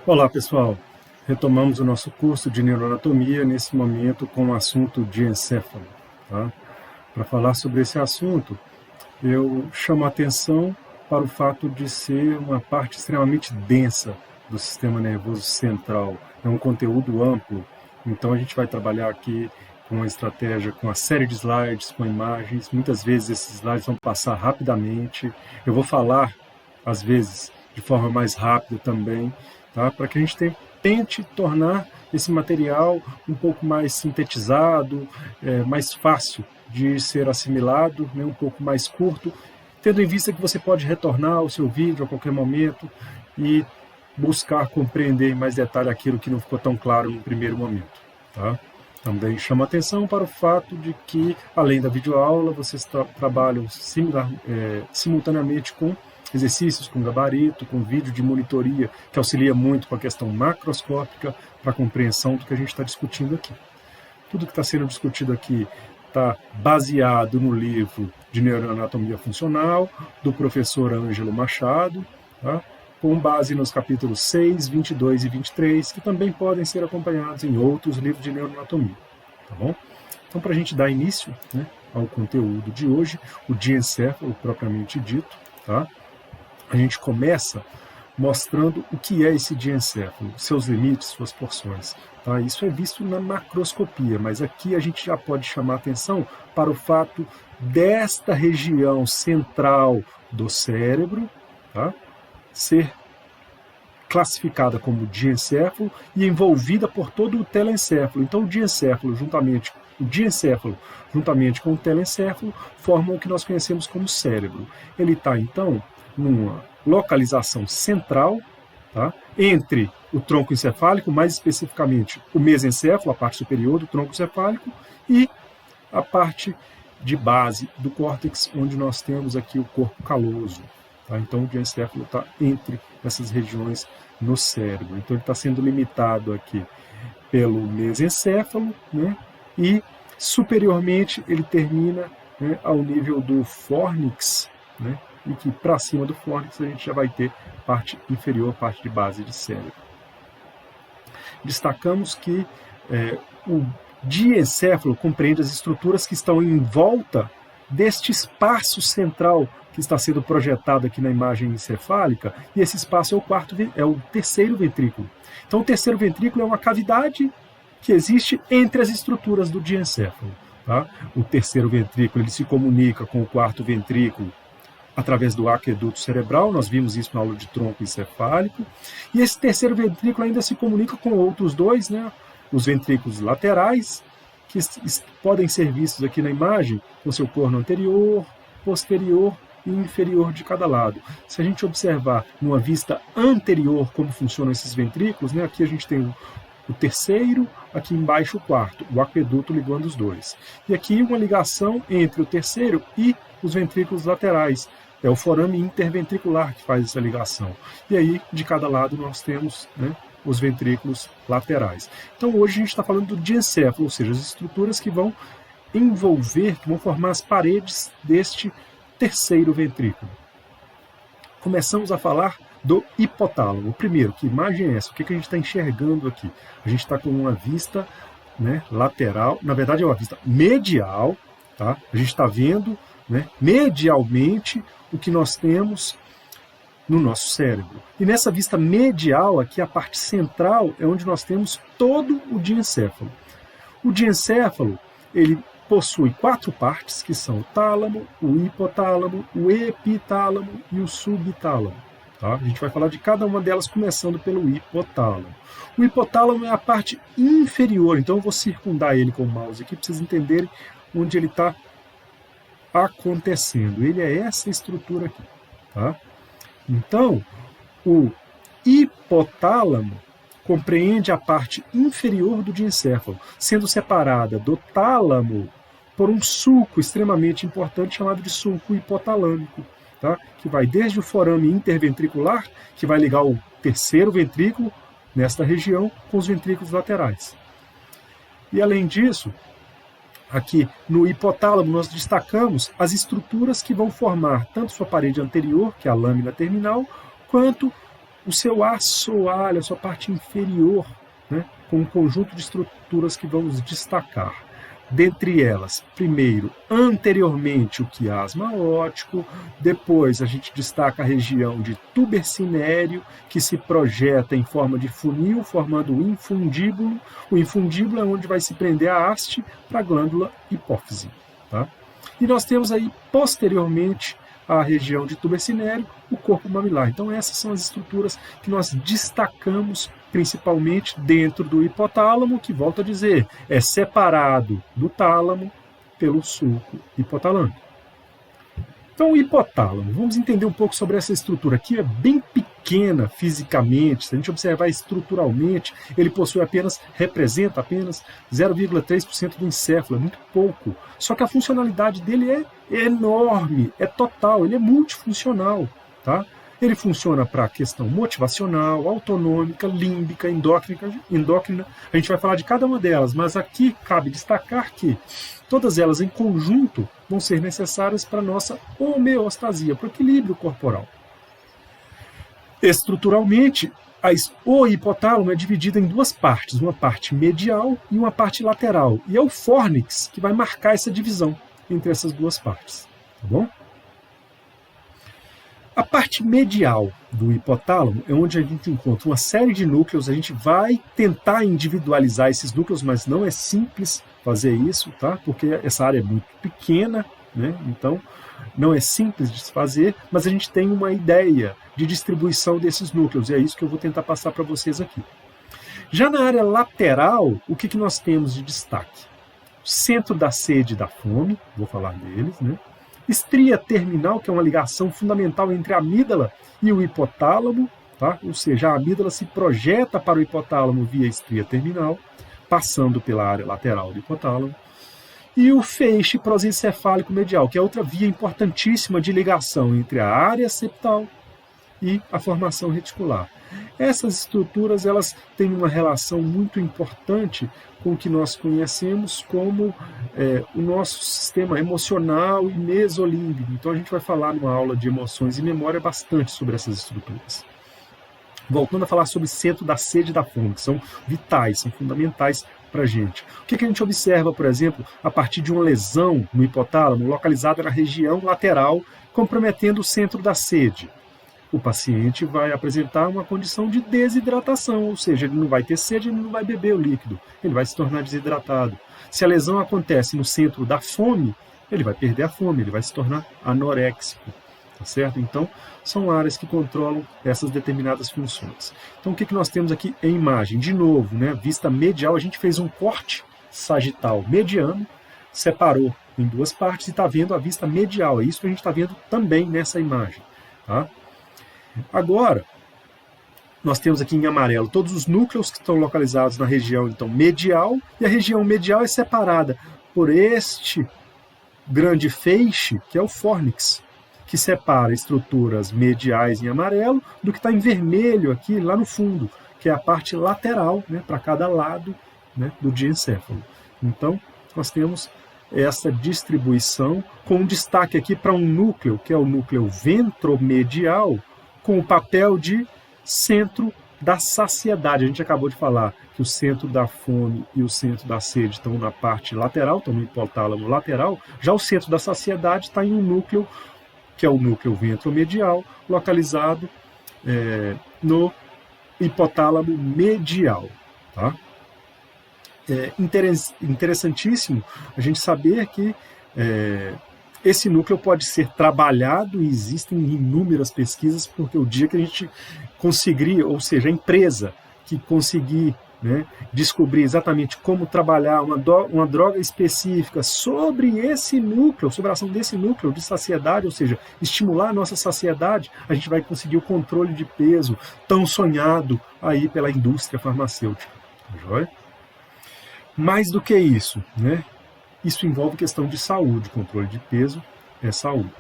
Olá pessoal, retomamos o nosso curso de neuroanatomia nesse momento com o assunto diencéfalo. Tá? Para falar sobre esse assunto, eu chamo a atenção para o fato de ser uma parte extremamente densa do sistema nervoso central. É um conteúdo amplo, então a gente vai trabalhar aqui com uma estratégia, com uma série de slides, com imagens. Muitas vezes esses slides vão passar rapidamente. Eu vou falar, às vezes, de forma mais rápida também, tá? Para que a gente tente tornar esse material um pouco mais sintetizado, mais fácil de ser assimilado, né, um pouco mais curto, tendo em vista que você pode retornar ao seu vídeo a qualquer momento e buscar compreender em mais detalhe aquilo que não ficou tão claro no primeiro momento. Tá? Também chama atenção para o fato de que, além da videoaula, vocês trabalham simultaneamente com exercícios com gabarito, com vídeo de monitoria, que auxilia muito com a questão macroscópica para a compreensão do que a gente está discutindo aqui. Tudo que está sendo discutido aqui está baseado no livro de Neuroanatomia Funcional, do professor Ângelo Machado, tá? Com base nos capítulos 6, 22 e 23, que também podem ser acompanhados em outros livros de neuroanatomia. Tá bom? Então, para a gente dar início, né, ao conteúdo de hoje, o diencéfalo propriamente dito, tá? A gente começa mostrando o que é esse diencéfalo, seus limites, suas porções. Tá? Isso é visto na macroscopia, mas aqui a gente já pode chamar atenção para o fato desta região central do cérebro, tá, ser classificada como diencéfalo e envolvida por todo o telencéfalo. Então o diencéfalo juntamente com o telencéfalo formam o que nós conhecemos como cérebro. Ele está então numa localização central, tá, entre o tronco encefálico, mais especificamente o mesencéfalo, a parte superior do tronco encefálico, e a parte de base do córtex, onde nós temos aqui o corpo caloso. Tá? Então o diencéfalo está entre essas regiões no cérebro. Então ele está sendo limitado aqui pelo mesencéfalo, né, e superiormente ele termina, né, ao nível do fórnix, né, e que para cima do fórnix a gente já vai ter parte inferior, parte de base de cérebro. Destacamos que o diencéfalo compreende as estruturas que estão em volta deste espaço central que está sendo projetado aqui na imagem encefálica, e esse espaço é o terceiro ventrículo. Então o terceiro ventrículo é uma cavidade que existe entre as estruturas do diencéfalo. Tá? O terceiro ventrículo ele se comunica com o quarto ventrículo através do aqueduto cerebral, nós vimos isso na aula de tronco encefálico, e esse terceiro ventrículo ainda se comunica com outros dois, né, os ventrículos laterais, que podem ser vistos aqui na imagem, com seu corno anterior, posterior e inferior de cada lado. Se a gente observar numa vista anterior como funcionam esses ventrículos, né, aqui a gente tem o terceiro, aqui embaixo o quarto, o aqueduto ligando os dois. E aqui uma ligação entre o terceiro e os ventrículos laterais. É o forame interventricular que faz essa ligação. E aí, de cada lado, nós temos, né, os ventrículos laterais. Então, hoje a gente está falando do diencéfalo, ou seja, as estruturas que vão envolver, que vão formar as paredes deste terceiro ventrículo. Começamos a falar do hipotálamo. Primeiro, que imagem é essa? O que a gente está enxergando aqui? A gente está com uma vista, né, lateral, na verdade é uma vista medial, tá? A gente está vendo, né, medialmente o que nós temos no nosso cérebro. E nessa vista medial, aqui a parte central, é onde nós temos todo o diencéfalo. O diencéfalo, ele possui 4 partes, que são o tálamo, o hipotálamo, o epitálamo e o subtálamo. Tá? A gente vai falar de cada uma delas, começando pelo hipotálamo. O hipotálamo é a parte inferior, então eu vou circundar ele com o mouse aqui, para vocês entenderem onde ele está acontecendo. Ele é essa estrutura aqui. Tá? Então, o hipotálamo compreende a parte inferior do diencéfalo, sendo separada do tálamo por um sulco extremamente importante chamado de sulco hipotalâmico, tá? Que vai desde o forame interventricular, que vai ligar o terceiro ventrículo nesta região com os ventrículos laterais. E além disso, aqui no hipotálamo nós destacamos as estruturas que vão formar tanto sua parede anterior, que é a lâmina terminal, quanto o seu assoalho, a sua parte inferior, né, com um conjunto de estruturas que vamos destacar. Dentre elas, primeiro, anteriormente o quiasma óptico, depois a gente destaca a região de tubercinéreo, que se projeta em forma de funil, formando o infundíbulo. O infundíbulo é onde vai se prender a haste para a glândula hipófise. Tá? E nós temos aí, posteriormente, a região de tubercinéreo, o corpo mamilar. Então essas são as estruturas que nós destacamos principalmente dentro do hipotálamo, que, volto a dizer, é separado do tálamo pelo sulco hipotalâmico. Então o hipotálamo, vamos entender um pouco sobre essa estrutura aqui, é bem pequena fisicamente, se a gente observar estruturalmente, ele representa apenas 0,3% do encéfalo, é muito pouco. Só que a funcionalidade dele é enorme, é total, ele é multifuncional, tá? Ele funciona para a questão motivacional, autonômica, límbica, endócrina. A gente vai falar de cada uma delas, mas aqui cabe destacar que todas elas em conjunto vão ser necessárias para a nossa homeostasia, para o equilíbrio corporal. Estruturalmente, o hipotálamo é dividido em duas partes, uma parte medial e uma parte lateral. E é o fórnix que vai marcar essa divisão entre essas duas partes. Tá bom? A parte medial do hipotálamo é onde a gente encontra uma série de núcleos. A gente vai tentar individualizar esses núcleos, mas não é simples fazer isso, tá? Porque essa área é muito pequena, né? Então não é simples de se fazer, mas a gente tem uma ideia de distribuição desses núcleos, e é isso que eu vou tentar passar para vocês aqui. Já na área lateral, o que nós temos de destaque? Centro da sede e da fome, vou falar deles, né? Estria terminal, que é uma ligação fundamental entre a amígdala e o hipotálamo, tá? Ou seja, a amígdala se projeta para o hipotálamo via estria terminal, passando pela área lateral do hipotálamo. E o feixe prosencefálico medial, que é outra via importantíssima de ligação entre a área septal e a formação reticular. Essas estruturas elas têm uma relação muito importante com o que nós conhecemos como o nosso sistema emocional e mesolímbico. Então a gente vai falar numa aula de emoções e memória bastante sobre essas estruturas. Voltando a falar sobre centro da sede e da fome, que são vitais, são fundamentais para a gente. O que a gente observa, por exemplo, a partir de uma lesão no hipotálamo localizada na região lateral, comprometendo o centro da sede? O paciente vai apresentar uma condição de desidratação, ou seja, ele não vai ter sede, ele não vai beber o líquido, ele vai se tornar desidratado. Se a lesão acontece no centro da fome, ele vai perder a fome, ele vai se tornar anoréxico, tá certo? Então, são áreas que controlam essas determinadas funções. Então, o que nós temos aqui em imagem? De novo, né, vista medial, a gente fez um corte sagital mediano, separou em duas partes e está vendo a vista medial. É isso que a gente está vendo também nessa imagem, tá? Agora, nós temos aqui em amarelo todos os núcleos que estão localizados na região então, medial, e a região medial é separada por este grande feixe, que é o fórnix, que separa estruturas mediais em amarelo do que está em vermelho aqui, lá no fundo, que é a parte lateral, né, para cada lado, né, do diencéfalo. Então, nós temos essa distribuição com destaque aqui para um núcleo, que é o núcleo ventromedial, com o papel de centro da saciedade. A gente acabou de falar que o centro da fome e o centro da sede estão na parte lateral, estão no hipotálamo lateral, já o centro da saciedade está em um núcleo, que é o núcleo ventromedial, localizado no hipotálamo medial. Tá? É interessantíssimo a gente saber que esse núcleo pode ser trabalhado e existem inúmeras pesquisas, porque o dia que a gente conseguir, ou seja, a empresa que conseguir, né, descobrir exatamente como trabalhar uma droga específica sobre esse núcleo, sobre a ação desse núcleo de saciedade, ou seja, estimular a nossa saciedade, a gente vai conseguir o controle de peso tão sonhado aí pela indústria farmacêutica. Joia? Mais do que isso, né? Isso envolve questão de saúde, controle de peso é saúde.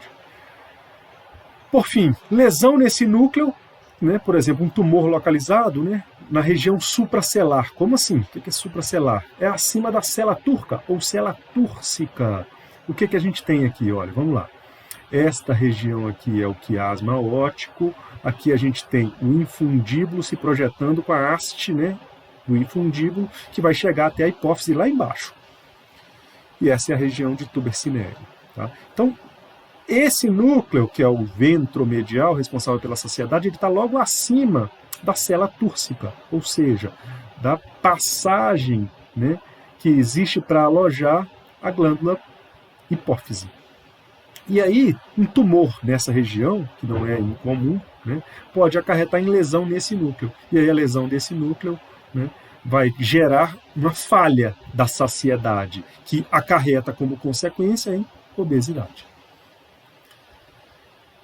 Por fim, lesão nesse núcleo, né, por exemplo, um tumor localizado, né, na região supracelar. Como assim? O que é supracelar? É acima da cela turca ou cela túrcica. O que a gente tem aqui? Olha, vamos lá. Esta região aqui é o quiasma óptico, aqui a gente tem o infundíbulo se projetando com a haste, né, do infundíbulo, que vai chegar até a hipófise lá embaixo. E essa é a região de tubercinélio. Tá? Então, esse núcleo, que é o ventromedial, responsável pela saciedade, ele está logo acima da cela túrcica, ou seja, da passagem, né, que existe para alojar a glândula hipófise. E aí, um tumor nessa região, que não é incomum, né, pode acarretar em lesão nesse núcleo. E aí a lesão desse núcleo, né, vai gerar uma falha da saciedade, que acarreta como consequência em obesidade.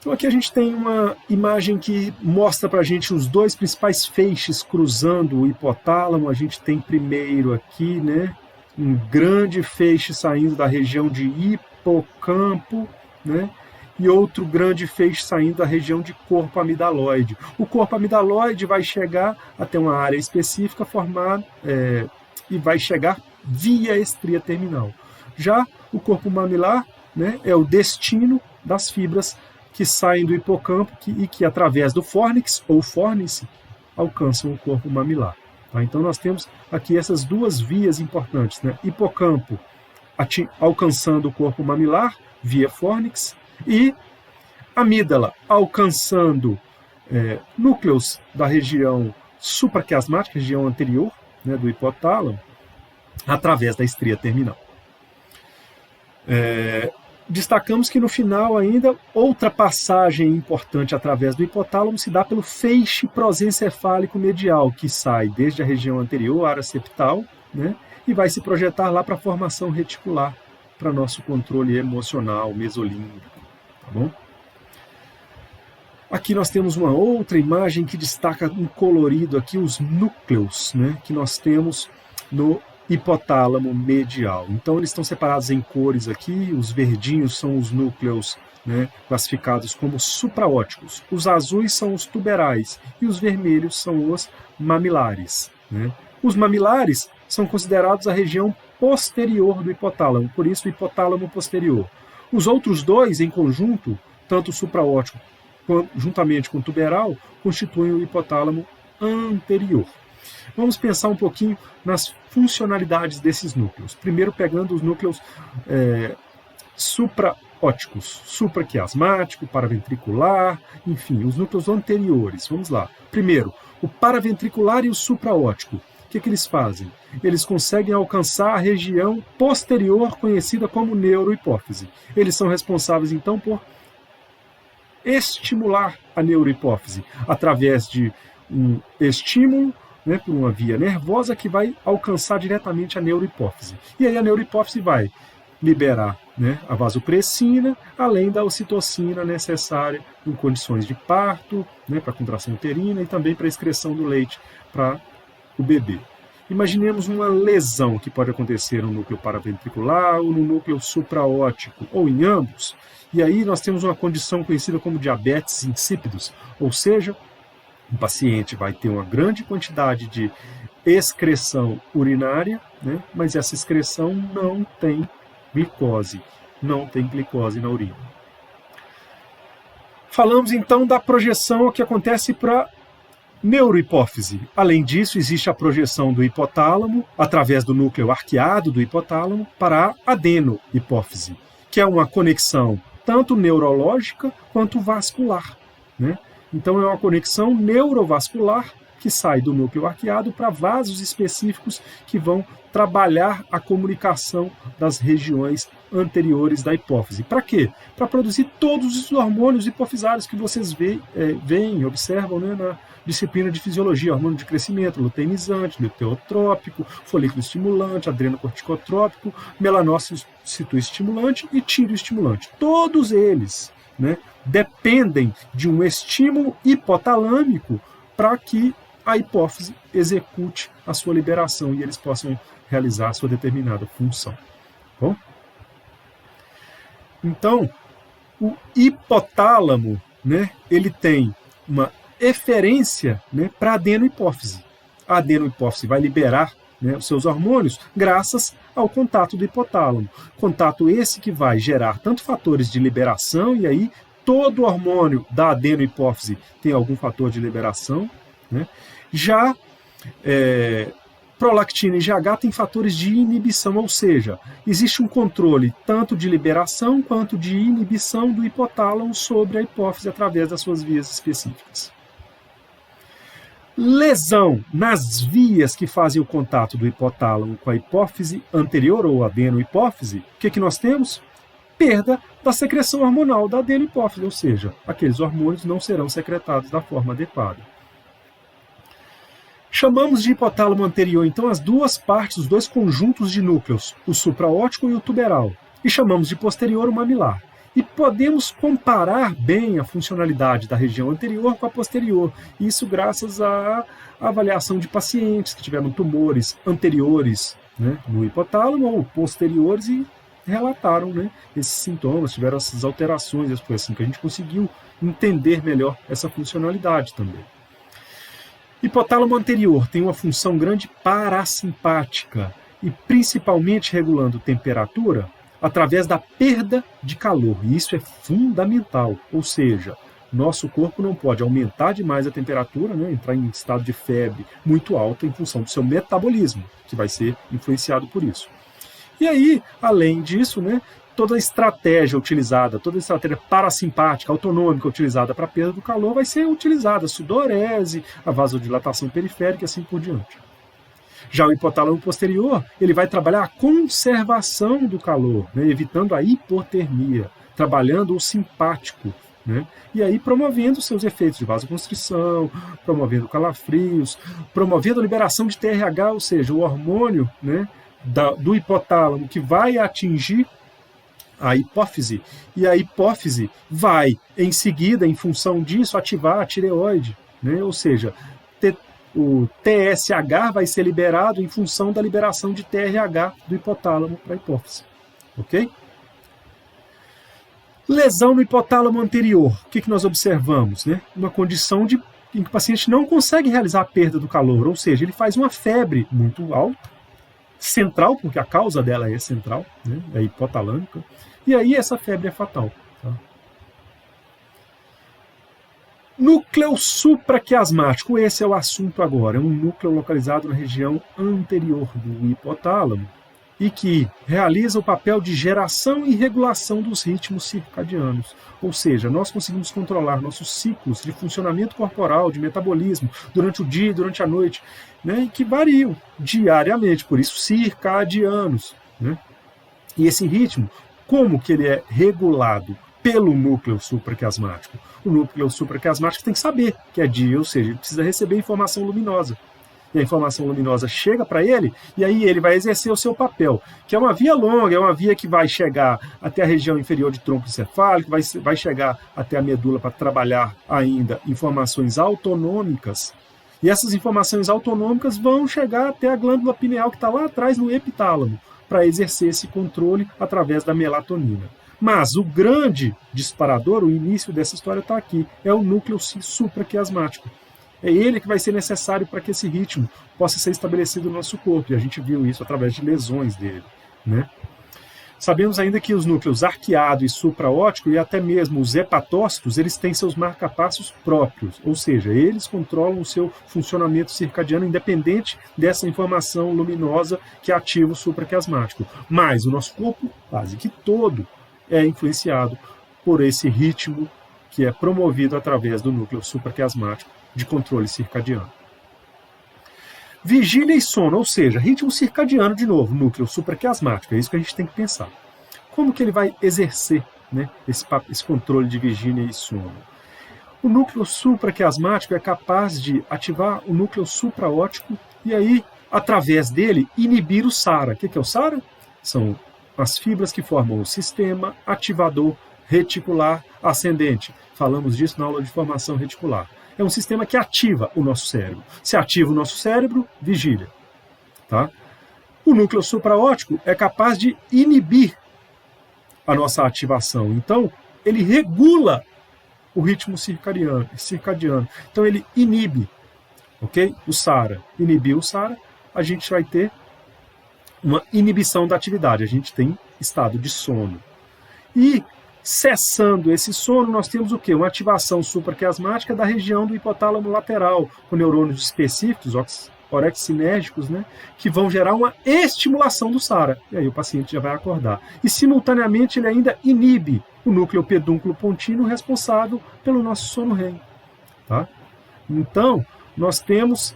Então aqui a gente tem uma imagem que mostra para a gente os dois principais feixes cruzando o hipotálamo. A gente tem primeiro aqui, né, um grande feixe saindo da região de hipocampo, né, e outro grande feixe saindo da região de corpo amidaloide. O corpo amidaloide vai chegar até uma área específica formada e vai chegar via estria terminal. Já o corpo mamilar, né, é o destino das fibras que saem do hipocampo e que, através do fórnix ou fórnice, alcançam o corpo mamilar. Tá? Então nós temos aqui essas duas vias importantes, né? Hipocampo alcançando o corpo mamilar via fórnix e amígdala alcançando núcleos da região supraquiasmática, região anterior, né, do hipotálamo, através da estria terminal. Destacamos que no final ainda, outra passagem importante através do hipotálamo se dá pelo feixe prosencefálico medial, que sai desde a região anterior, área septal, né, e vai se projetar lá para a formação reticular, para nosso controle emocional, mesolímbico. Tá bom? Aqui nós temos uma outra imagem que destaca em colorido aqui os núcleos, né, que nós temos no hipotálamo medial. Então eles estão separados em cores aqui, os verdinhos são os núcleos, né, classificados como supraóticos, os azuis são os tuberais e os vermelhos são os mamilares. Né? Os mamilares são considerados a região posterior do hipotálamo, por isso o hipotálamo posterior. Os outros dois em conjunto, tanto o supraótico juntamente com o tuberal, constituem o hipotálamo anterior. Vamos pensar um pouquinho nas funcionalidades desses núcleos. Primeiro pegando os núcleos supraóticos, supraquiasmático, paraventricular, enfim, os núcleos anteriores. Vamos lá. Primeiro, o paraventricular e o supraótico. O que eles fazem? Eles conseguem alcançar a região posterior conhecida como neurohipófise. Eles são responsáveis, então, por estimular a neurohipófise através de um estímulo, né, por uma via nervosa que vai alcançar diretamente a neurohipófise. E aí a neurohipófise vai liberar, né, a vasopressina, além da ocitocina necessária em condições de parto, né, para a contração uterina e também para a excreção do leite para o bebê. Imaginemos uma lesão que pode acontecer no núcleo paraventricular ou no núcleo supraótico, ou em ambos. E aí nós temos uma condição conhecida como diabetes insípidos, ou seja, o paciente vai ter uma grande quantidade de excreção urinária, né, mas essa excreção não tem glicose na urina. Falamos então da projeção que acontece para neurohipófise. Além disso, existe a projeção do hipotálamo através do núcleo arqueado do hipotálamo para a adenohipófise, que é uma conexão tanto neurológica quanto vascular, né? Então é uma conexão neurovascular que sai do núcleo arqueado para vasos específicos que vão trabalhar a comunicação das regiões anteriores da hipófise. Para quê? Para produzir todos os hormônios hipofisários que vocês veem, observam, né, na disciplina de fisiologia: hormônio de crescimento, luteinizante, luteotrópico, folículo estimulante, adrenocorticotrópico, melanócito estimulante e tireoestimulante. Todos eles, né, dependem de um estímulo hipotalâmico para que a hipófise execute a sua liberação e eles possam realizar a sua determinada função. Bom? Então, o hipotálamo, né, ele tem uma eferência, né, para a adenohipófise. A adenohipófise vai liberar, né, os seus hormônios graças ao contato do hipotálamo. Contato esse que vai gerar tanto fatores de liberação e aí todo hormônio da adenohipófise tem algum fator de liberação, né? Já prolactina e GH tem fatores de inibição, ou seja, existe um controle tanto de liberação quanto de inibição do hipotálamo sobre a hipófise através das suas vias específicas. Lesão nas vias que fazem o contato do hipotálamo com a hipófise anterior ou adenohipófise, o que nós temos? Perda da secreção hormonal da adenohipófise, ou seja, aqueles hormônios não serão secretados da forma adequada. Chamamos de hipotálamo anterior, então, as duas partes, os dois conjuntos de núcleos, o supraóptico e o tuberal, e chamamos de posterior o mamilar. E podemos comparar bem a funcionalidade da região anterior com a posterior, isso graças à avaliação de pacientes que tiveram tumores anteriores, né, no hipotálamo ou posteriores e relataram, né, esses sintomas, tiveram essas alterações, foi assim que a gente conseguiu entender melhor essa funcionalidade também. Hipotálamo anterior tem uma função grande parasimpática e principalmente regulando temperatura através da perda de calor. E isso é fundamental, ou seja, nosso corpo não pode aumentar demais a temperatura, né, entrar em estado de febre muito alta em função do seu metabolismo, que vai ser influenciado por isso. E aí, além disso, né, toda a estratégia utilizada, toda a estratégia parasimpática, autonômica utilizada para a perda do calor vai ser utilizada, a sudorese, a vasodilatação periférica e assim por diante. Já o hipotálamo posterior, ele vai trabalhar a conservação do calor, né, evitando a hipotermia, trabalhando o simpático, né, e aí promovendo seus efeitos de vasoconstrição, promovendo calafrios, promovendo a liberação de TRH, ou seja, o hormônio, né, do hipotálamo que vai atingir a hipófise, e a hipófise vai, em seguida, em função disso, ativar a tireoide, né? Ou seja, o TSH vai ser liberado em função da liberação de TRH do hipotálamo para a hipófise. Ok? Lesão no hipotálamo anterior. O que nós observamos? Né? Uma condição em que o paciente não consegue realizar a perda do calor, ou seja, ele faz uma febre muito alta, central, porque a causa dela é central, né? É hipotalâmica, e aí essa febre é fatal. Tá? Núcleo supraquiasmático, esse é o assunto agora, é um núcleo localizado na região anterior do hipotálamo e que realiza o papel de geração e regulação dos ritmos circadianos. Ou seja, nós conseguimos controlar nossos ciclos de funcionamento corporal, de metabolismo, durante o dia e durante a noite, né, que variam diariamente, por isso circadianos. Né? E esse ritmo, como que ele é regulado pelo núcleo supraquiasmático? O núcleo supraquiasmático tem que saber que é dia, ou seja, ele precisa receber informação luminosa. E a informação luminosa chega para ele, e aí ele vai exercer o seu papel, que é uma via longa, é uma via que vai chegar até a região inferior de tronco encefálico, vai chegar até a medula para trabalhar ainda informações autonômicas. E essas informações autonômicas vão chegar até a glândula pineal que está lá atrás no epitálamo, para exercer esse controle através da melatonina. Mas o grande disparador, o início dessa história está aqui, é o núcleo supraquiasmático. É ele que vai ser necessário para que esse ritmo possa ser estabelecido no nosso corpo, e a gente viu isso através de lesões dele. Né? Sabemos ainda que os núcleos arqueado e supraóptico, e até mesmo os hepatócitos, eles têm seus marcapassos próprios, ou seja, eles controlam o seu funcionamento circadiano independente dessa informação luminosa que ativa o supraquiasmático. Mas o nosso corpo, quase que todo, é influenciado por esse ritmo que é promovido através do núcleo supraquiasmático de controle circadiano. Vigília e sono, ou seja, ritmo circadiano de novo, núcleo supraquiasmático, é isso que a gente tem que pensar. Como que ele vai exercer, né, esse controle de vigília e sono? O núcleo supraquiasmático é capaz de ativar o núcleo supraóptico e aí, através dele, inibir o SARA. O que é o SARA? São as fibras que formam o sistema ativador reticular ascendente. Falamos disso na aula de formação reticular. É um sistema que ativa o nosso cérebro. Se ativa o nosso cérebro, vigília. Tá? O núcleo supraóptico é capaz de inibir a nossa ativação. Então, ele regula o ritmo circadiano. Então, ele inibe, ok? O SARA. Inibir o SARA, a gente vai ter uma inibição da atividade. A gente tem estado de sono. E cessando esse sono, nós temos o quê? Uma ativação supraquiasmática da região do hipotálamo lateral, com neurônios específicos, orexinérgicos, né, que vão gerar uma estimulação do SARA. E aí o paciente já vai acordar. E, simultaneamente, ele ainda inibe o núcleo pedúnculo pontino responsável pelo nosso sono REM. Tá? Então, nós temos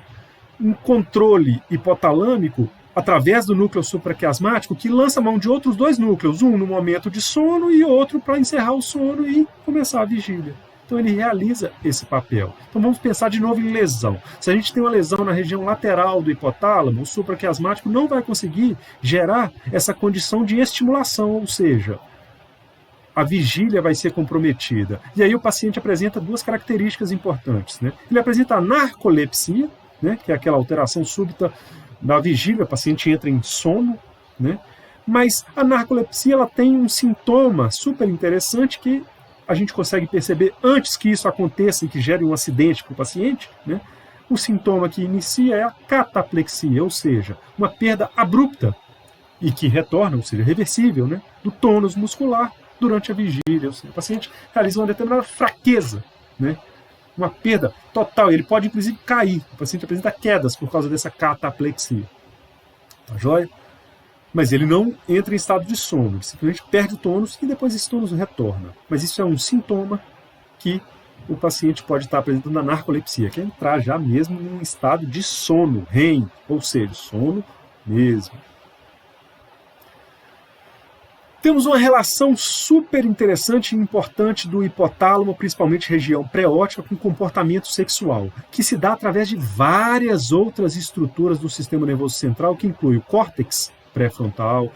um controle hipotalâmico através do núcleo supraquiasmático que lança mão de outros dois núcleos, um no momento de sono e outro para encerrar o sono e começar a vigília. Então ele realiza esse papel. Então vamos pensar de novo em lesão. Se a gente tem uma lesão na região lateral do hipotálamo, o supraquiasmático não vai conseguir gerar essa condição de estimulação, ou seja, a vigília vai ser comprometida. E aí o paciente apresenta duas características importantes, né? Ele apresenta a narcolepsia, né, que é aquela alteração súbita da vigília, o paciente entra em sono, né? Mas a narcolepsia ela tem um sintoma super interessante que a gente consegue perceber antes que isso aconteça e que gere um acidente para o paciente, né? O sintoma que inicia é a cataplexia, ou seja, uma perda abrupta e que retorna, ou seja, reversível, né, do tônus muscular durante a vigília. Ou seja, o paciente realiza uma determinada fraqueza, né, uma perda total. Ele pode, inclusive, cair. O paciente apresenta quedas por causa dessa cataplexia. Tá joia? Mas ele não entra em estado de sono, ele simplesmente perde o tônus e depois esse tônus retorna. Mas isso é um sintoma que o paciente pode estar apresentando na narcolepsia, que é entrar já mesmo em um estado de sono, REM, ou seja, sono mesmo. Temos uma relação super interessante e importante do hipotálamo, principalmente região pré-óptica, com comportamento sexual, que se dá através de várias outras estruturas do sistema nervoso central, que inclui o córtex pré-frontal,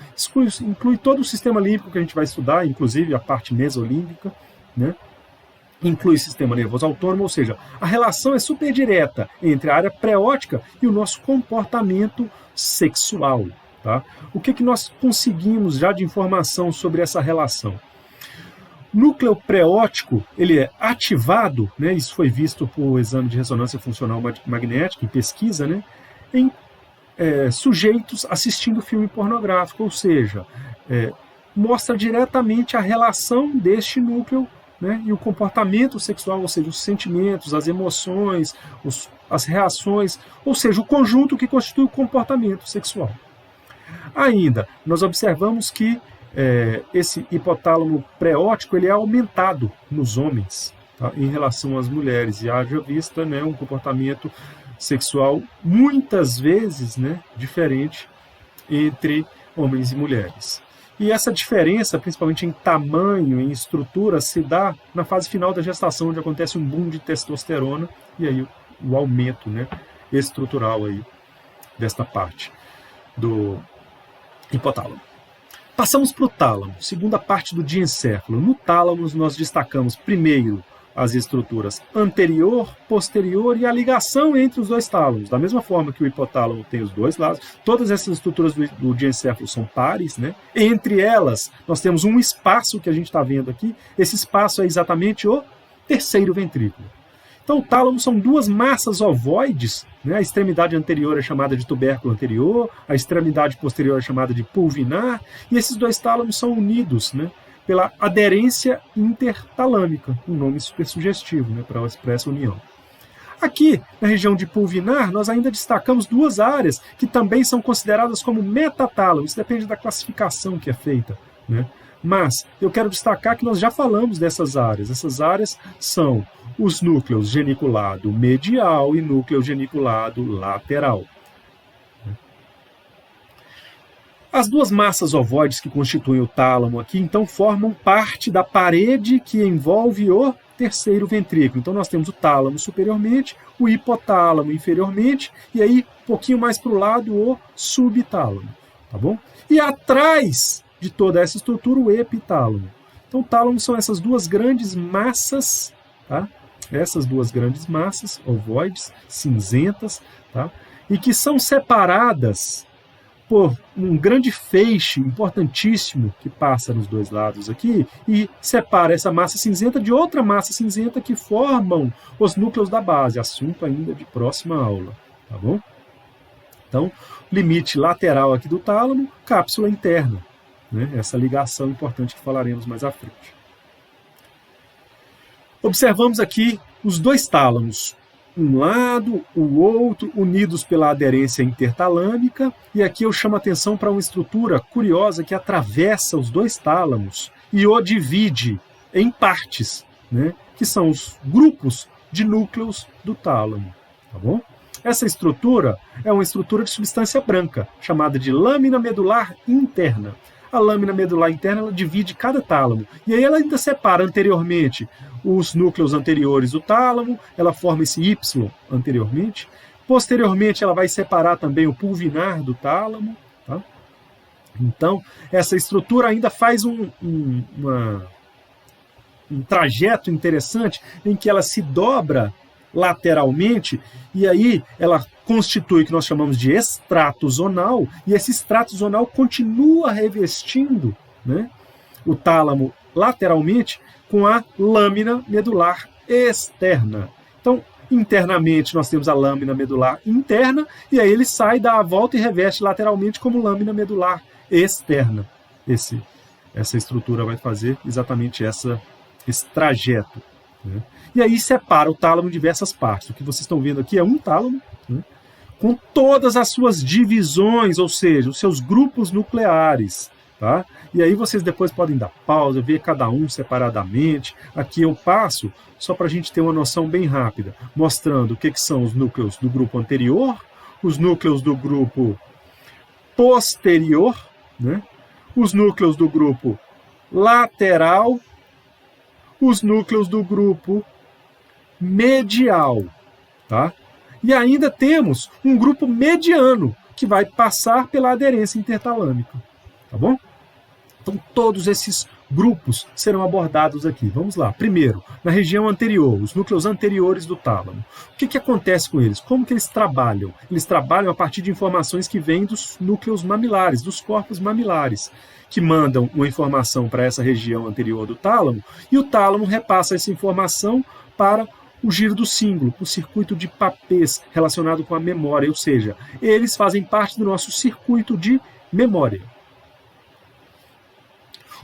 inclui todo o sistema límbico que a gente vai estudar, inclusive a parte mesolímbica, né? Inclui o sistema nervoso autônomo, ou seja, a relação é super direta entre a área pré-óptica e o nosso comportamento sexual. Tá? O que nós conseguimos já de informação sobre essa relação? O núcleo pré-óptico ele é ativado, né? Isso foi visto por exame de ressonância funcional magnética, em pesquisa, né? Em sujeitos assistindo filme pornográfico, ou seja, mostra diretamente a relação deste núcleo, né, e o comportamento sexual, ou seja, os sentimentos, as emoções, as reações, ou seja, o conjunto que constitui o comportamento sexual. Ainda, nós observamos que esse hipotálamo pré-óptico ele é aumentado nos homens, tá, em relação às mulheres, e haja vista, né, um comportamento sexual muitas vezes, né, diferente entre homens e mulheres. E essa diferença, principalmente em tamanho, em estrutura, se dá na fase final da gestação, onde acontece um boom de testosterona e aí o aumento, né, estrutural aí desta parte do hipotálamo. Passamos para o tálamo, segunda parte do diencéfalo. No tálamo nós destacamos primeiro as estruturas anterior, posterior e a ligação entre os dois tálamos. Da mesma forma que o hipotálamo tem os dois lados, todas essas estruturas do diencéfalo são pares, né? Entre elas, nós temos um espaço que a gente está vendo aqui. Esse espaço é exatamente o terceiro ventrículo. Então, o tálamo são duas massas ovoides, né? A extremidade anterior é chamada de tubérculo anterior, a extremidade posterior é chamada de pulvinar, e esses dois tálamos são unidos, né, pela aderência intertalâmica, um nome super sugestivo, né, para essa união. Aqui, na região de pulvinar, nós ainda destacamos duas áreas que também são consideradas como metatálamo. Isso depende da classificação que é feita, né? Mas eu quero destacar que nós já falamos dessas áreas. Essas áreas são os núcleos geniculado medial e núcleo geniculado lateral. As duas massas ovoides que constituem o tálamo aqui, então, formam parte da parede que envolve o terceiro ventrículo. Então, nós temos o tálamo superiormente, o hipotálamo inferiormente, e aí, um pouquinho mais para o lado, o subtálamo. Tá bom? E atrás de toda essa estrutura, o epitálamo. Então, o tálamo são essas duas grandes massas, tá? Essas duas grandes massas ovoides, cinzentas, tá? E que são separadas por um grande feixe importantíssimo que passa nos dois lados aqui e separa essa massa cinzenta de outra massa cinzenta que formam os núcleos da base, assunto ainda de próxima aula, tá bom? Então, limite lateral aqui do tálamo, cápsula interna, né? Essa ligação importante que falaremos mais à frente. Observamos aqui os dois tálamos, um lado, o outro, unidos pela aderência intertalâmica, e aqui eu chamo a atenção para uma estrutura curiosa que atravessa os dois tálamos e o divide em partes, né, que são os grupos de núcleos do tálamo. Tá bom? Essa estrutura é uma estrutura de substância branca, chamada de lâmina medular interna. A lâmina medular interna ela divide cada tálamo, e aí ela ainda separa anteriormente os núcleos anteriores do tálamo, ela forma esse Y anteriormente. Posteriormente, ela vai separar também o pulvinar do tálamo. Tá? Então, essa estrutura ainda faz um trajeto interessante em que ela se dobra lateralmente e aí ela constitui o que nós chamamos de extrato zonal, e esse extrato zonal continua revestindo, né, o tálamo lateralmente com a lâmina medular externa. Então, internamente nós temos a lâmina medular interna e aí ele sai, dá a volta e reveste lateralmente como lâmina medular externa. Essa estrutura vai fazer exatamente esse trajeto, né? E aí separa o tálamo em diversas partes. O que vocês estão vendo aqui é um tálamo, né, com todas as suas divisões, ou seja, os seus grupos nucleares. Tá? E aí vocês depois podem dar pausa, ver cada um separadamente. Aqui eu passo só para a gente ter uma noção bem rápida, mostrando o que são os núcleos do grupo anterior, os núcleos do grupo posterior, né, os núcleos do grupo lateral, os núcleos do grupo medial, tá? E ainda temos um grupo mediano, que vai passar pela aderência intertalâmica, tá bom? Então, todos esses grupos serão abordados aqui. Vamos lá. Primeiro, na região anterior, os núcleos anteriores do tálamo. O que acontece com eles? Como que eles trabalham? Eles trabalham a partir de informações que vêm dos núcleos mamilares, dos corpos mamilares, que mandam uma informação para essa região anterior do tálamo, e o tálamo repassa essa informação para o giro do cíngulo, o circuito de Papez relacionado com a memória, ou seja, eles fazem parte do nosso circuito de memória.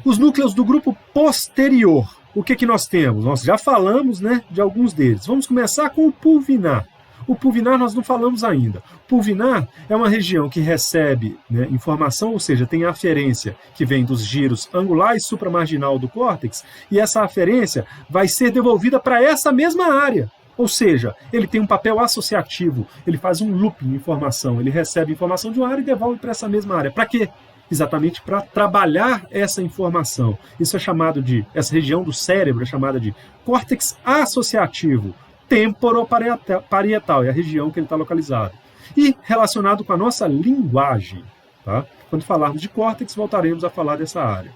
Os núcleos do grupo posterior, o que nós temos? Nós já falamos, né, de alguns deles. Vamos começar com o pulvinar. O pulvinar nós não falamos ainda. O pulvinar é uma região que recebe, né, informação, ou seja, tem aferência que vem dos giros angular e supramarginal do córtex, e essa aferência vai ser devolvida para essa mesma área. Ou seja, ele tem um papel associativo, ele faz um looping de informação, ele recebe informação de uma área e devolve para essa mesma área. Para quê? Exatamente para trabalhar essa informação. Isso é chamado de, essa região do cérebro é chamada de córtex associativo temporoparietal, é a região que ele está localizado. E relacionado com a nossa linguagem. Tá? Quando falarmos de córtex, voltaremos a falar dessa área.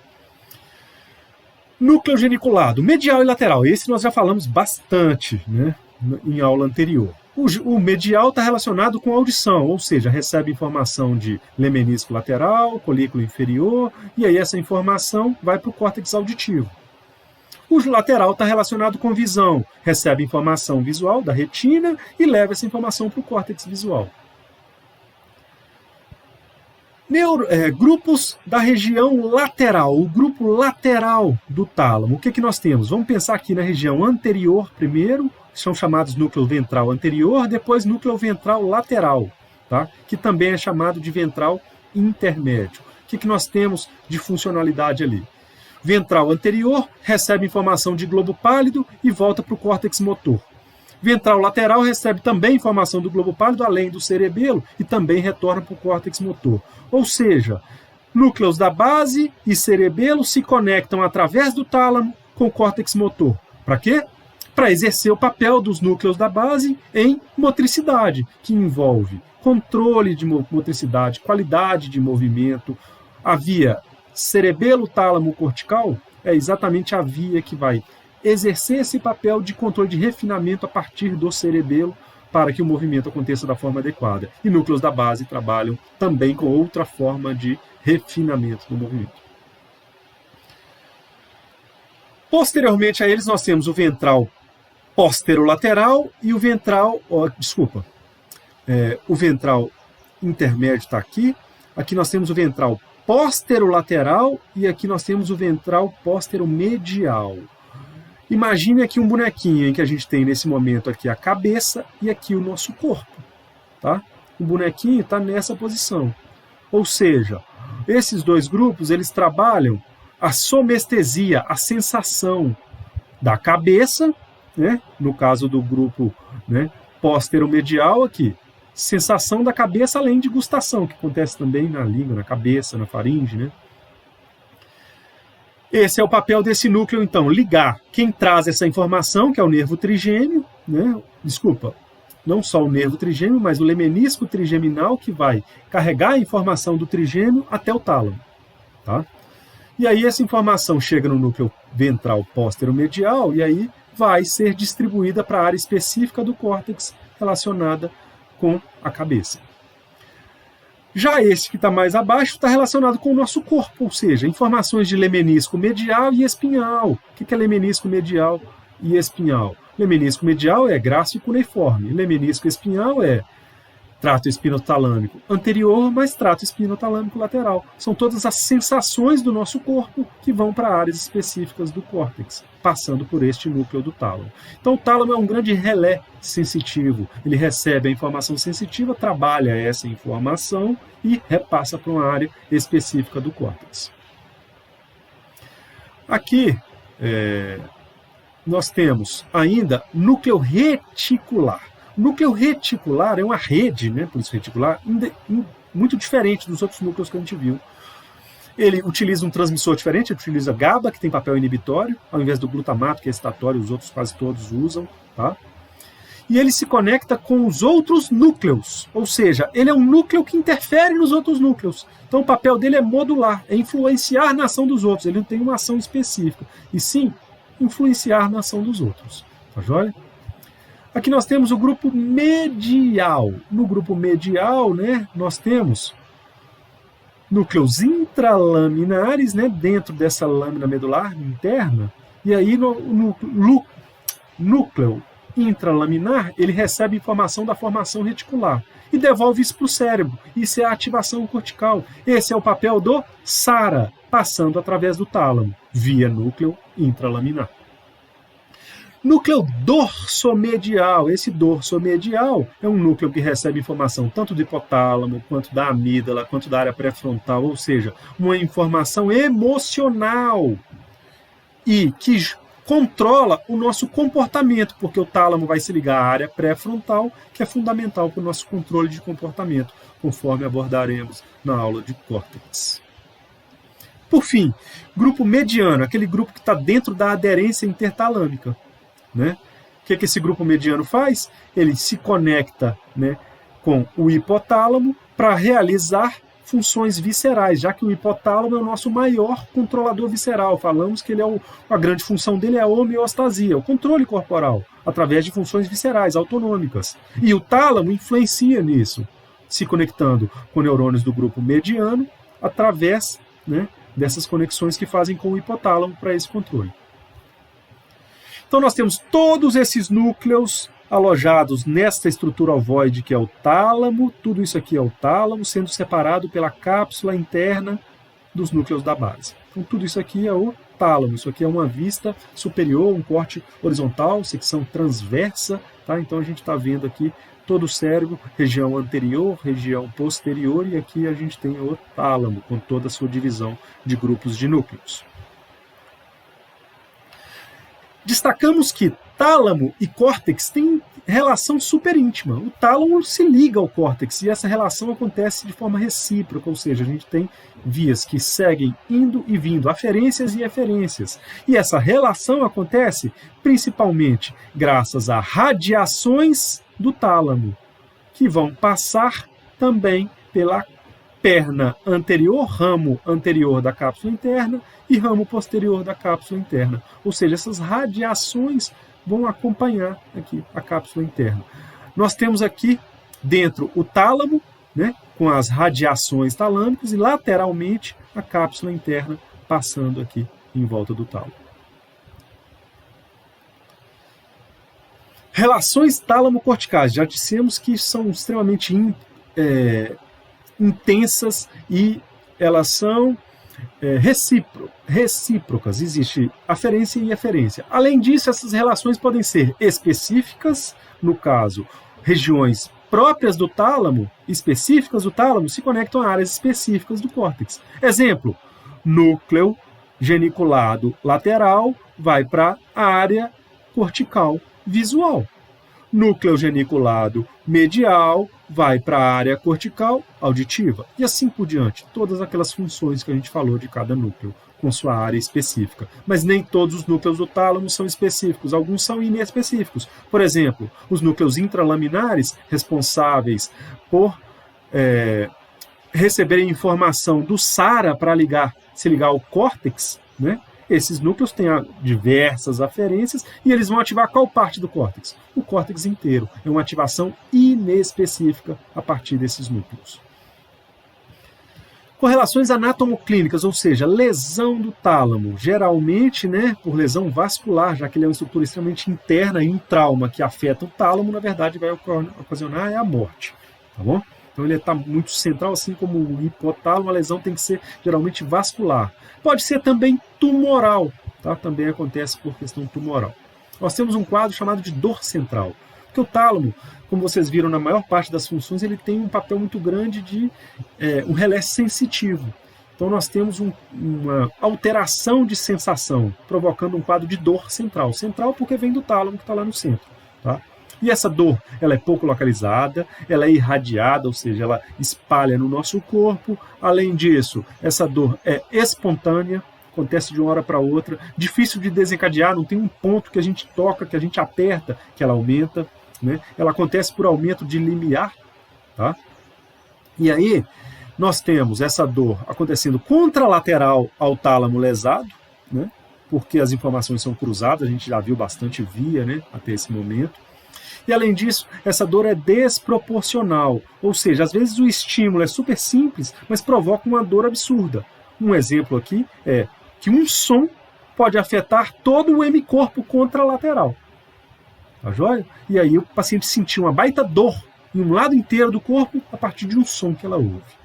Núcleo geniculado, medial e lateral. Esse nós já falamos bastante, né, em aula anterior. O medial está relacionado com a audição, ou seja, recebe informação de lemenisco lateral, colículo inferior, e aí essa informação vai para o córtex auditivo. O lateral está relacionado com visão, recebe informação visual da retina e leva essa informação para o córtex visual. Grupos da região lateral, o grupo lateral do tálamo. O que nós temos? Vamos pensar aqui na região anterior primeiro, são chamados núcleo ventral anterior, depois núcleo ventral lateral, tá? Que também é chamado de ventral intermédio. O que nós temos de funcionalidade ali? Ventral anterior recebe informação de globo pálido e volta para o córtex motor. Ventral lateral recebe também informação do globo pálido, além do cerebelo, e também retorna para o córtex motor. Ou seja, núcleos da base e cerebelo se conectam através do tálamo com o córtex motor. Para quê? Para exercer o papel dos núcleos da base em motricidade, que envolve controle de motricidade, qualidade de movimento. A via cerebelo-tálamo-cortical é exatamente a via que vai exercer esse papel de controle de refinamento a partir do cerebelo para que o movimento aconteça da forma adequada. E núcleos da base trabalham também com outra forma de refinamento do movimento. Posteriormente a eles nós temos o ventral posterolateral e o ventral, o ventral intermédio está aqui. Aqui nós temos o ventral posterolateral e aqui nós temos o ventral posteromedial. Imagine aqui um bonequinho em que a gente tem nesse momento aqui a cabeça e aqui o nosso corpo. Tá? O bonequinho está nessa posição. Ou seja, esses dois grupos eles trabalham a somestesia, a sensação da cabeça, né? No caso do grupo, né, póstero-medial aqui, sensação da cabeça além de gustação, que acontece também na língua, na cabeça, na faringe, né? Esse é o papel desse núcleo, então, ligar quem traz essa informação, que é o nervo trigêmeo, né? Desculpa, não só o nervo trigêmeo, mas o lemenisco trigeminal que vai carregar a informação do trigêmeo até o tálamo. Tá? E aí essa informação chega no núcleo ventral póstero-medial e aí vai ser distribuída para a área específica do córtex relacionada com a cabeça. Já esse que está mais abaixo está relacionado com o nosso corpo, ou seja, informações de lemenisco medial e espinhal. O que é lemenisco medial e espinhal? Lemenisco medial é grácil cuneiforme, lemenisco espinhal é trato espinotalâmico anterior mais trato espinotalâmico lateral. São todas as sensações do nosso corpo que vão para áreas específicas do córtex, passando por este núcleo do tálamo. Então o tálamo é um grande relé sensitivo. Ele recebe a informação sensitiva, trabalha essa informação e repassa para uma área específica do córtex. Aqui nós temos ainda núcleo reticular. O núcleo reticular é uma rede, né, por isso reticular, muito diferente dos outros núcleos que a gente viu. Ele utiliza um transmissor diferente, ele utiliza GABA, que tem papel inibitório, ao invés do glutamato, que é excitatório, os outros quase todos usam. Tá? E ele se conecta com os outros núcleos, ou seja, ele é um núcleo que interfere nos outros núcleos. Então o papel dele é modular, é influenciar na ação dos outros, ele não tem uma ação específica, e sim influenciar na ação dos outros. Tá joia? Aqui nós temos o grupo medial. No grupo medial, né, nós temos núcleos intralaminares, né, dentro dessa lâmina medular interna, e aí no núcleo intralaminar, ele recebe informação da formação reticular e devolve isso para o cérebro. Isso é a ativação cortical. Esse é o papel do SARA, passando através do tálamo, via núcleo intralaminar. Núcleo dorsomedial. Esse dorsomedial é um núcleo que recebe informação tanto do hipotálamo, quanto da amígdala, quanto da área pré-frontal, ou seja, uma informação emocional e que controla o nosso comportamento, porque o tálamo vai se ligar à área pré-frontal, que é fundamental para o nosso controle de comportamento, conforme abordaremos na aula de córtex. Por fim, grupo mediano, aquele grupo que está dentro da aderência intertalâmica. Né? O que esse grupo mediano faz? Ele se conecta, né, com o hipotálamo para realizar funções viscerais, já que o hipotálamo é o nosso maior controlador visceral. Falamos que ele a grande função dele é a homeostasia, o controle corporal, através de funções viscerais autonômicas. E o tálamo influencia nisso, se conectando com neurônios do grupo mediano, através, né, dessas conexões que fazem com o hipotálamo para esse controle. Então nós temos todos esses núcleos alojados nesta estrutura ovoide que é o tálamo, tudo isso aqui é o tálamo, sendo separado pela cápsula interna dos núcleos da base. Então tudo isso aqui é o tálamo, isso aqui é uma vista superior, um corte horizontal, secção transversa, tá? Então a gente está vendo aqui todo o cérebro, região anterior, região posterior, e aqui a gente tem o tálamo, com toda a sua divisão de grupos de núcleos. Destacamos que tálamo e córtex têm relação super íntima. O tálamo se liga ao córtex e essa relação acontece de forma recíproca, ou seja, a gente tem vias que seguem indo e vindo, aferências e eferências. E essa relação acontece principalmente graças a radiações do tálamo, que vão passar também pela perna anterior, ramo anterior da cápsula interna e ramo posterior da cápsula interna. Ou seja, essas radiações vão acompanhar aqui a cápsula interna. Nós temos aqui dentro o tálamo, né, com as radiações talâmicas, e lateralmente a cápsula interna passando aqui em volta do tálamo. Relações tálamo-corticais. Já dissemos que são extremamente intensas e elas são recíprocas, existe aferência e eferência. Além disso, essas relações podem ser específicas, no caso, regiões próprias do tálamo, específicas do tálamo, se conectam a áreas específicas do córtex. Exemplo, núcleo geniculado lateral vai para a área cortical visual. Núcleo geniculado medial vai para a área cortical auditiva. E assim por diante. Todas aquelas funções que a gente falou de cada núcleo, com sua área específica. Mas nem todos os núcleos do tálamo são específicos. Alguns são inespecíficos. Por exemplo, os núcleos intralaminares, responsáveis por receberem informação do SARA para se ligar ao córtex, né? Esses núcleos têm diversas aferências e eles vão ativar qual parte do córtex? O córtex inteiro. É uma ativação inespecífica a partir desses núcleos. Correlações anatomoclínicas, ou seja, lesão do tálamo, geralmente, né, por lesão vascular, já que ele é uma estrutura extremamente interna e um trauma que afeta o tálamo, na verdade vai ocasionar a morte, tá bom? Então ele está muito central, assim como o hipotálamo, a lesão tem que ser geralmente vascular. Pode ser também tumoral, tá? Também acontece por questão tumoral. Nós temos um quadro chamado de dor central, porque o tálamo, como vocês viram na maior parte das funções, ele tem um papel muito grande de um relé sensitivo. Então nós temos uma alteração de sensação, provocando um quadro de dor central. Central porque vem do tálamo que está lá no centro, tá? E essa dor, ela é pouco localizada, ela é irradiada, ou seja, ela espalha no nosso corpo. Além disso, essa dor é espontânea, acontece de uma hora para outra, difícil de desencadear, não tem um ponto que a gente toca, que a gente aperta, que ela aumenta, né? Ela acontece por aumento de limiar, tá? E aí, nós temos essa dor acontecendo contralateral ao tálamo lesado, né? Porque as informações são cruzadas, a gente já viu bastante via, né, até esse momento. E além disso, essa dor é desproporcional, ou seja, às vezes o estímulo é super simples, mas provoca uma dor absurda. Um exemplo aqui é que um som pode afetar todo o hemicorpo contralateral. Tá joia? E aí o paciente sentiu uma baita dor em um lado inteiro do corpo a partir de um som que ela ouve.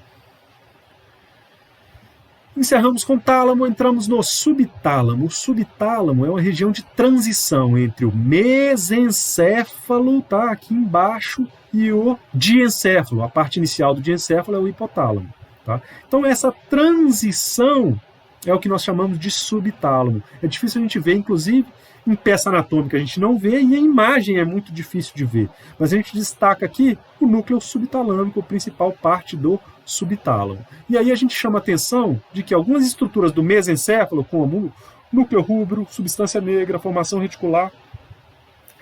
Encerramos com o tálamo, entramos no subtálamo. O subtálamo é uma região de transição entre o mesencéfalo, tá, aqui embaixo, e o diencéfalo. A parte inicial do diencéfalo é o hipotálamo. Tá? Então essa transição é o que nós chamamos de subtálamo. É difícil a gente ver, inclusive, em peça anatômica a gente não vê e a imagem é muito difícil de ver. Mas a gente destaca aqui o núcleo subtalâmico, a principal parte do subtálamo. E aí a gente chama a atenção de que algumas estruturas do mesencéfalo, como núcleo rúbero, substância negra, formação reticular,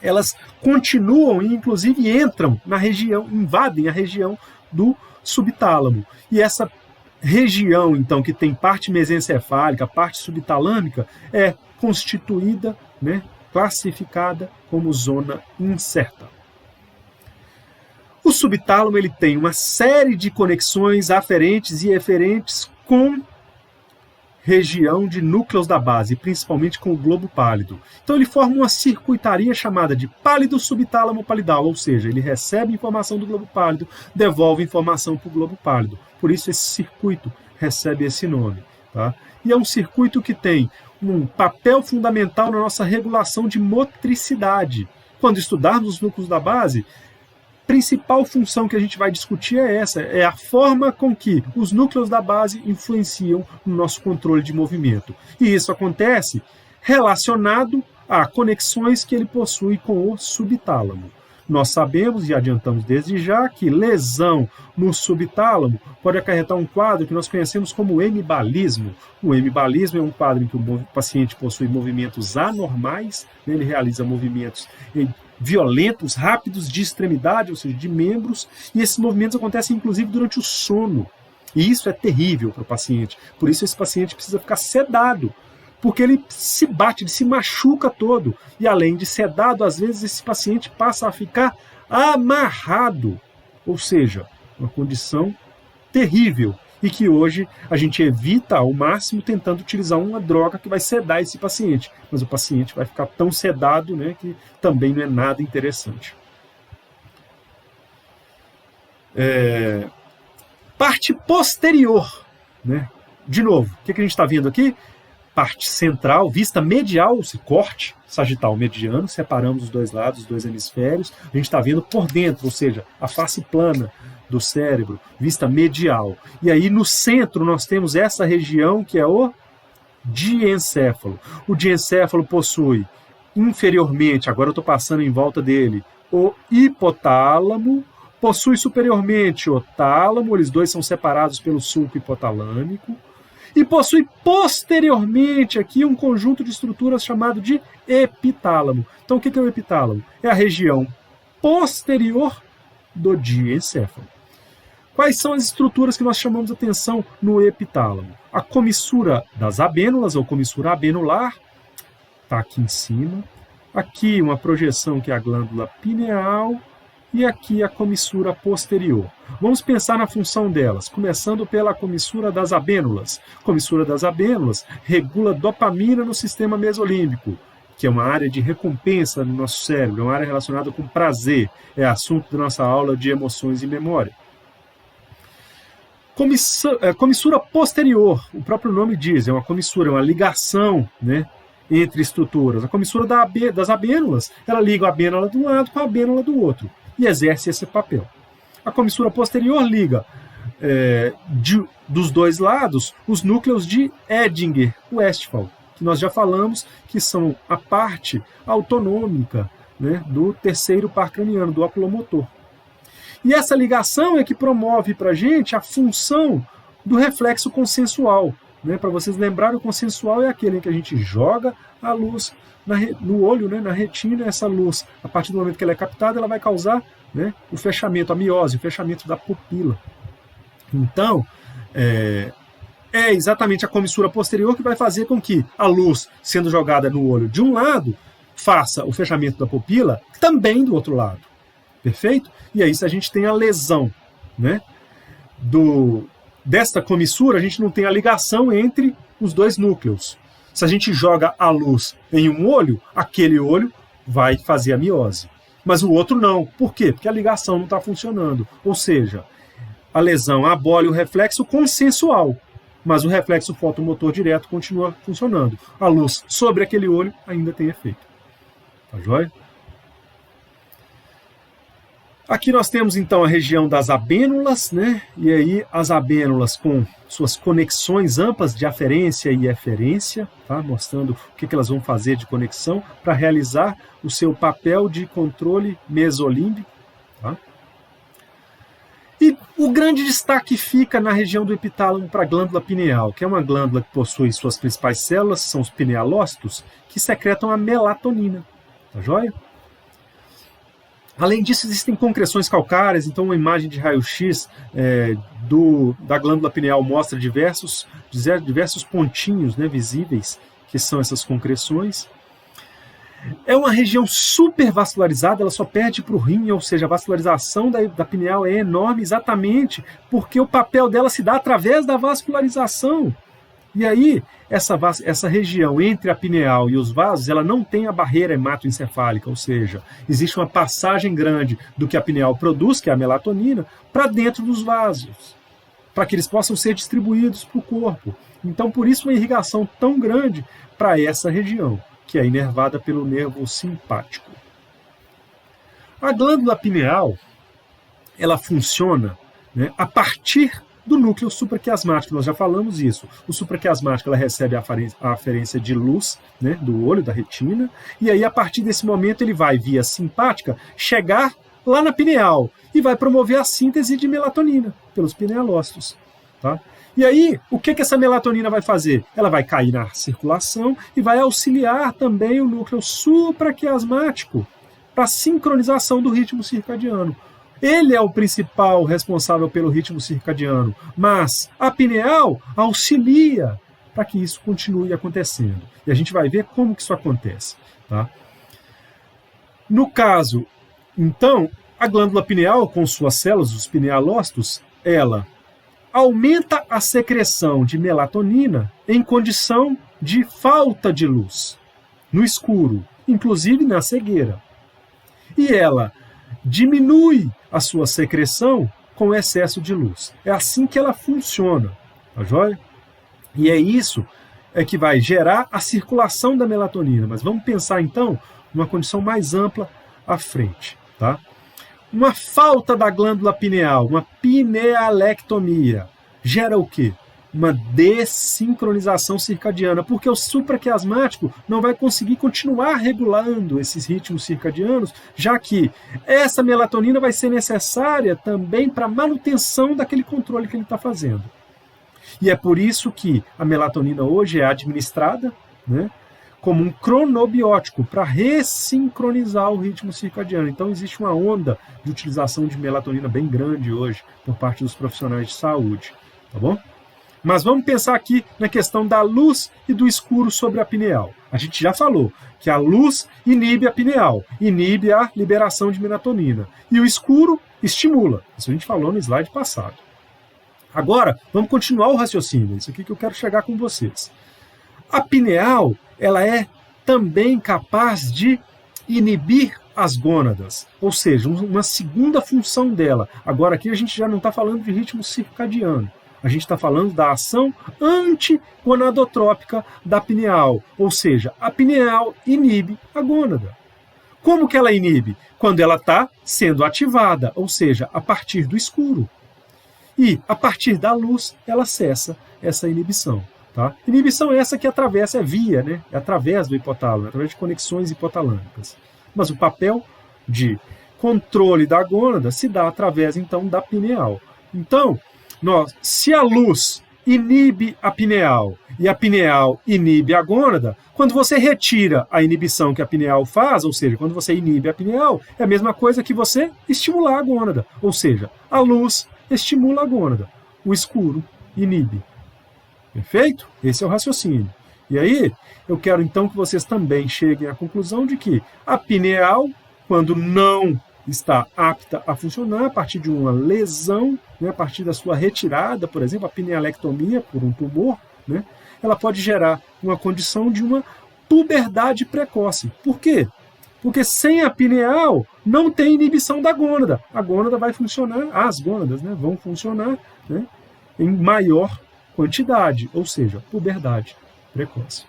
elas continuam e inclusive entram na região, invadem a região do subtálamo. E essa região, então, que tem parte mesencefálica, parte subtalâmica, é constituída, né, classificada como zona incerta. O subtálamo ele tem uma série de conexões aferentes e eferentes com região de núcleos da base, principalmente com o globo pálido. Então ele forma uma circuitaria chamada de pálido subtálamo palidal, ou seja, ele recebe informação do globo pálido, devolve informação para o globo pálido. Por isso esse circuito recebe esse nome. Tá? E é um circuito que tem um papel fundamental na nossa regulação de motricidade. Quando estudarmos os núcleos da base, a principal função que a gente vai discutir é essa, é a forma com que os núcleos da base influenciam no nosso controle de movimento. E isso acontece relacionado a conexões que ele possui com o subtálamo. Nós sabemos e adiantamos desde já que lesão no subtálamo pode acarretar um quadro que nós conhecemos como hemibalismo. O hemibalismo é um quadro em que o paciente possui movimentos anormais, né? Ele realiza movimentos violentos, rápidos, de extremidade, ou seja, de membros, e esses movimentos acontecem inclusive durante o sono. E isso é terrível para o paciente. Por isso esse paciente precisa ficar sedado, porque ele se bate, ele se machuca todo. E além de sedado, às vezes esse paciente passa a ficar amarrado, ou seja, uma condição terrível, e que hoje a gente evita ao máximo tentando utilizar uma droga que vai sedar esse paciente. Mas o paciente vai ficar tão sedado, né, que também não é nada interessante. Parte posterior, né? de novo, o que a gente está vendo aqui? Parte central, vista medial, esse corte sagital mediano, separamos os dois lados, os dois hemisférios, a gente está vendo por dentro, ou seja, a face plana do cérebro, vista medial. E aí no centro nós temos essa região que é o diencéfalo. O diencéfalo possui inferiormente, agora eu estou passando em volta dele, o hipotálamo, possui superiormente o tálamo, eles dois são separados pelo sulco hipotalâmico, e possui posteriormente aqui um conjunto de estruturas chamado de epitálamo. Então o que é o epitálamo? É a região posterior do diencéfalo. Quais são as estruturas que nós chamamos atenção no epitálamo? A comissura das abênulas, ou comissura abenular, está aqui em cima. Aqui uma projeção que é a glândula pineal, e aqui a comissura posterior. Vamos pensar na função delas, começando pela comissura das abênulas. A comissura das abênulas regula dopamina no sistema mesolímbico, que é uma área de recompensa no nosso cérebro, é uma área relacionada com prazer, é assunto da nossa aula de emoções e memória. Comissura posterior, o próprio nome diz, é uma comissura, é uma ligação, né, entre estruturas. A comissura das abênulas, ela liga a abênula de um lado com a abênula do outro e exerce esse papel. A comissura posterior liga dos dois lados os núcleos de Edinger-Westphal, que nós já falamos que são a parte autonômica, né, do terceiro par craniano, do oculomotor. E essa ligação é que promove para a gente a função do reflexo consensual. Né? Para vocês lembrarem, o consensual é aquele em que a gente joga a luz no olho, né, na retina, essa luz, a partir do momento que ela é captada, ela vai causar, né, o fechamento, a miose, o fechamento da pupila. Então, é exatamente a comissura posterior que vai fazer com que a luz, sendo jogada no olho de um lado, faça o fechamento da pupila também do outro lado. Perfeito? E aí, se a gente tem a lesão, né, desta comissura, a gente não tem a ligação entre os dois núcleos. Se a gente joga a luz em um olho, aquele olho vai fazer a miose. Mas o outro não. Por quê? Porque a ligação não está funcionando. Ou seja, a lesão abole o reflexo consensual, mas o reflexo fotomotor direto continua funcionando. A luz sobre aquele olho ainda tem efeito. Tá joia? Aqui nós temos então a região das abênulas, né? E aí as abênulas com suas conexões amplas de aferência e eferência, tá? Mostrando o que elas vão fazer de conexão para realizar o seu papel de controle mesolímbico. Tá? E o grande destaque fica na região do epitálamo para a glândula pineal, que é uma glândula que possui suas principais células, são os pinealócitos, que secretam a melatonina. Tá joia? Além disso, existem concreções calcárias, então uma imagem de raio-x da glândula pineal mostra diversos pontinhos, né, visíveis, que são essas concreções. É uma região super vascularizada, ela só perde para o rim, ou seja, a vascularização da pineal é enorme exatamente porque o papel dela se dá através da vascularização. E aí, essa região entre a pineal e os vasos, ela não tem a barreira hematoencefálica, ou seja, existe uma passagem grande do que a pineal produz, que é a melatonina, para dentro dos vasos, para que eles possam ser distribuídos para o corpo. Então, por isso, uma irrigação tão grande para essa região, que é inervada pelo nervo simpático. A glândula pineal, ela funciona, né, a partir do núcleo supraquiasmático, nós já falamos isso. O supraquiasmático, ela recebe a aferência de luz, né, do olho, da retina, e aí a partir desse momento ele vai, via simpática, chegar lá na pineal e vai promover a síntese de melatonina pelos pinealócitos. Tá? E aí, o que essa melatonina vai fazer? Ela vai cair na circulação e vai auxiliar também o núcleo supraquiasmático para a sincronização do ritmo circadiano. Ele é o principal responsável pelo ritmo circadiano, mas a pineal auxilia para que isso continue acontecendo. E a gente vai ver como que isso acontece. Tá? No caso, então, a glândula pineal, com suas células, os pinealócitos, ela aumenta a secreção de melatonina em condição de falta de luz, no escuro, inclusive na cegueira. E ela diminui a sua secreção com excesso de luz. É assim que ela funciona, tá joia? E é isso que vai gerar a circulação da melatonina. Mas vamos pensar então numa condição mais ampla à frente, tá? Uma falta da glândula pineal, uma pinealectomia, gera o quê? Uma dessincronização circadiana, porque o supraquiasmático não vai conseguir continuar regulando esses ritmos circadianos, já que essa melatonina vai ser necessária também para a manutenção daquele controle que ele está fazendo. E é por isso que a melatonina hoje é administrada, né, como um cronobiótico para ressincronizar o ritmo circadiano. Então existe uma onda de utilização de melatonina bem grande hoje por parte dos profissionais de saúde, tá bom? Mas vamos pensar aqui na questão da luz e do escuro sobre a pineal. A gente já falou que a luz inibe a pineal, inibe a liberação de melatonina. E o escuro estimula. Isso a gente falou no slide passado. Agora, vamos continuar o raciocínio. Isso aqui que eu quero chegar com vocês. A pineal, ela é também capaz de inibir as gônadas, ou seja, uma segunda função dela. Agora aqui a gente já não está falando de ritmo circadiano. A gente está falando da ação antigonadotrópica da pineal, ou seja, a pineal inibe a gônada. Como que ela inibe? Quando ela está sendo ativada, ou seja, a partir do escuro. E, a partir da luz, ela cessa essa inibição. Tá? Inibição é essa que atravessa, via, né? É através do hipotálamo, através de conexões hipotalâmicas. Mas o papel de controle da gônada se dá através, então, da pineal. Então, se a luz inibe a pineal e a pineal inibe a gônada, quando você retira a inibição que a pineal faz, ou seja, quando você inibe a pineal, é a mesma coisa que você estimular a gônada. Ou seja, a luz estimula a gônada, o escuro inibe. Perfeito? Esse é o raciocínio. E aí, eu quero então que vocês também cheguem à conclusão de que a pineal, quando não está apta a funcionar, a partir de uma lesão, né, a partir da sua retirada, por exemplo, a pinealectomia por um tumor, né, ela pode gerar uma condição de uma puberdade precoce. Por quê? Porque sem a pineal não tem inibição da gônada. A gônada vai funcionar, as gônadas, né, vão funcionar, né, em maior quantidade, ou seja, puberdade precoce.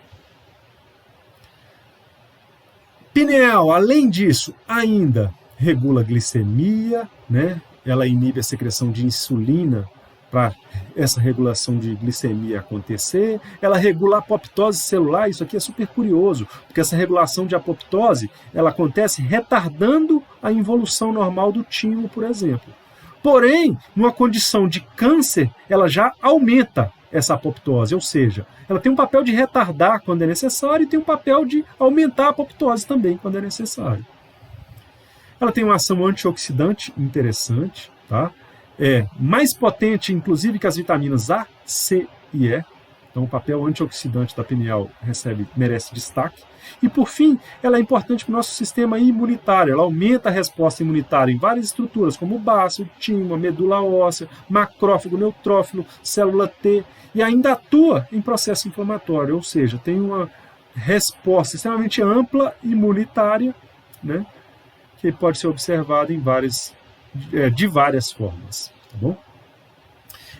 Pineal, além disso, ainda regula a glicemia, né? Ela inibe a secreção de insulina para essa regulação de glicemia acontecer. Ela regula a apoptose celular, isso aqui é super curioso, porque essa regulação de apoptose, ela acontece retardando a involução normal do timo, por exemplo. Porém, numa condição de câncer, ela já aumenta essa apoptose, ou seja, ela tem um papel de retardar quando é necessário e tem um papel de aumentar a apoptose também quando é necessário. Ela tem uma ação antioxidante interessante, tá? É mais potente, inclusive, que as vitaminas A, C e E. Então, o papel antioxidante da pineal merece destaque. E, por fim, ela é importante para o nosso sistema imunitário. Ela aumenta a resposta imunitária em várias estruturas, como o baço, o timo, a medula óssea, macrófago, neutrófilo, célula T, e ainda atua em processo inflamatório, ou seja, tem uma resposta extremamente ampla imunitária, né, que pode ser observada em de várias formas. Tá bom?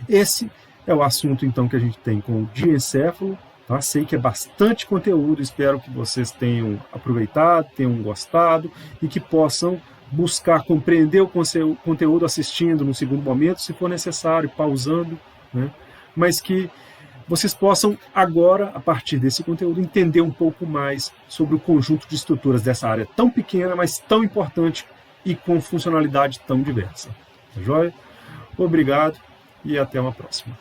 Esse é o assunto, então, que a gente tem com o diencéfalo. Tá? Sei que é bastante conteúdo, espero que vocês tenham aproveitado, tenham gostado e que possam buscar compreender o conteúdo assistindo no segundo momento, se for necessário, pausando, né? Mas que vocês possam agora, a partir desse conteúdo, entender um pouco mais sobre o conjunto de estruturas dessa área tão pequena, mas tão importante e com funcionalidade tão diversa. Tá joia? Obrigado e até uma próxima.